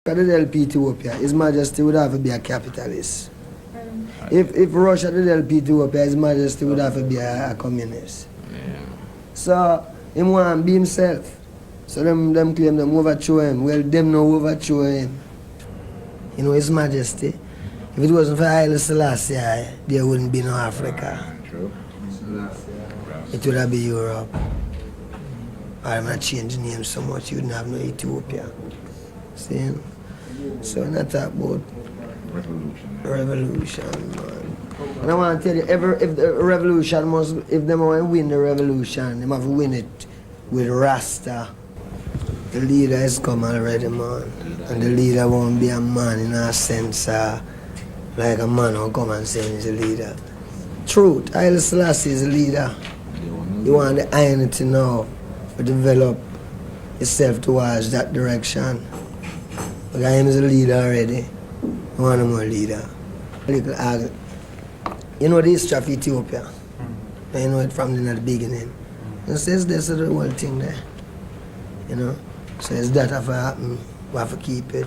At the LP Ethiopia, His Majesty would have to be a capitalist. If Russia did LP Ethiopia, His Majesty would have to be a communist. Yeah. So he want to be himself. So them claim them overthrow him. Well, them no overthrow him. You know, His Majesty, if it wasn't for Haile Selassie, there wouldn't be no Africa. True. It would have been Europe. I'm not changing names so much, you wouldn't have no Ethiopia. See? So I'm not talking about revolution, man. And I want to tell you, if the revolution must, if they want to win the revolution, they have to win it with Rasta. The leader has come already, man. And the leader won't be a man in a sense, like a man who come and say he's a leader. Truth, Haile Selassie is a leader. You want the unity now to develop itself towards that direction. Because him is a leader already. I want him more leader. You know the history of Ethiopia. You know it from the beginning. It says this is the whole thing there. You know? So it's that have to happen. We have to keep it.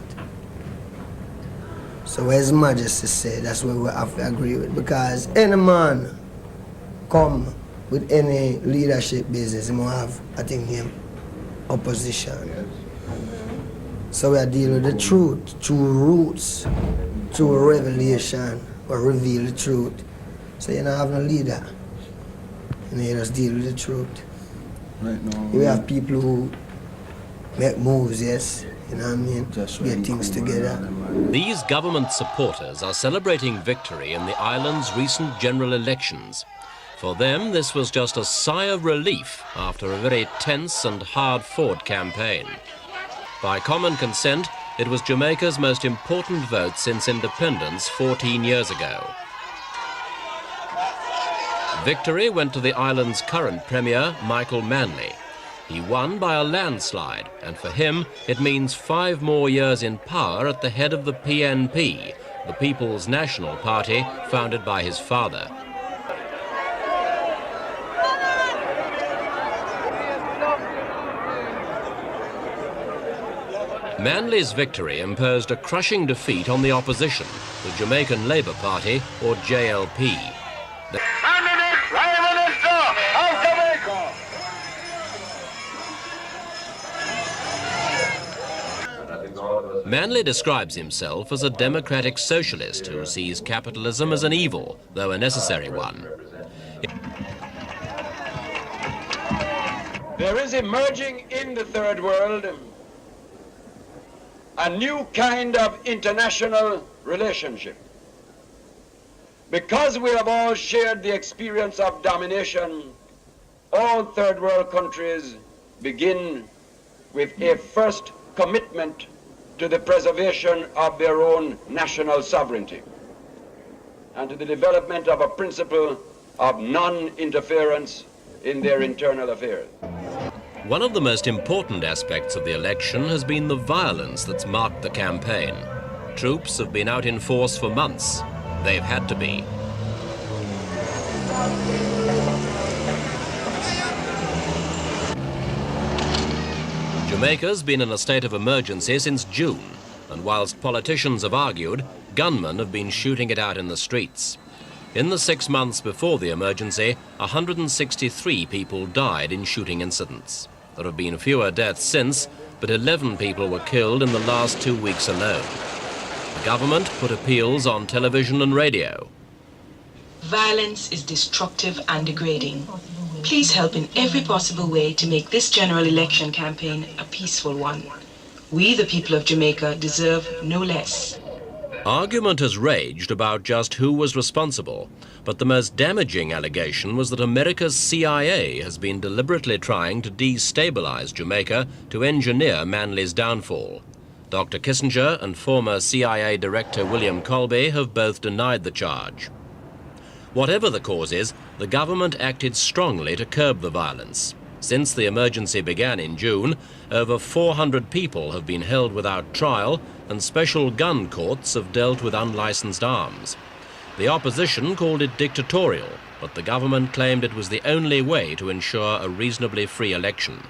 So what His Majesty said, that's what we have to agree with. Because any man come with any leadership business, he must have, I think, him opposition. So we are dealing with the truth, through roots, through revelation, or reveal the truth. So you don't have no leader. You just deal with the truth. Right now, we have people who make moves, yes, you know what I mean, get things together. These government supporters are celebrating victory in the island's recent general elections. For them, this was just a sigh of relief after a very tense and hard-fought campaign. By common consent, it was Jamaica's most important vote since independence 14 years ago. Victory went to the island's current premier, Michael Manley. He won by a landslide, and for him, it means 5 more years in power at the head of the PNP, the People's National Party, founded by his father. Manley's victory imposed a crushing defeat on the opposition, the Jamaican Labour Party, or JLP. Prime Minister of Jamaica! Manley describes himself as a democratic socialist who sees capitalism as an evil, though a necessary one. There is emerging in the third world a new kind of international relationship. Because we have all shared the experience of domination, all third world countries begin with a first commitment to the preservation of their own national sovereignty and to the development of a principle of non-interference in their internal affairs. One of the most important aspects of the election has been the violence that's marked the campaign. Troops have been out in force for months. They've had to be. Jamaica's been in a state of emergency since June, and whilst politicians have argued, gunmen have been shooting it out in the streets. In the 6 months before the emergency, 163 people died in shooting incidents. There have been fewer deaths since, but 11 people were killed in the last 2 weeks alone. The government put appeals on television and radio. Violence is destructive and degrading. Please help in every possible way to make this general election campaign a peaceful one. We, the people of Jamaica, deserve no less. Argument has raged about just who was responsible, but the most damaging allegation was that America's CIA has been deliberately trying to destabilize Jamaica to engineer Manley's downfall. Dr. Kissinger and former CIA Director William Colby have both denied the charge. Whatever the cause is, the government acted strongly to curb the violence. Since the emergency began in June, over 400 people have been held without trial, and special gun courts have dealt with unlicensed arms. The opposition called it dictatorial, but the government claimed it was the only way to ensure a reasonably free election.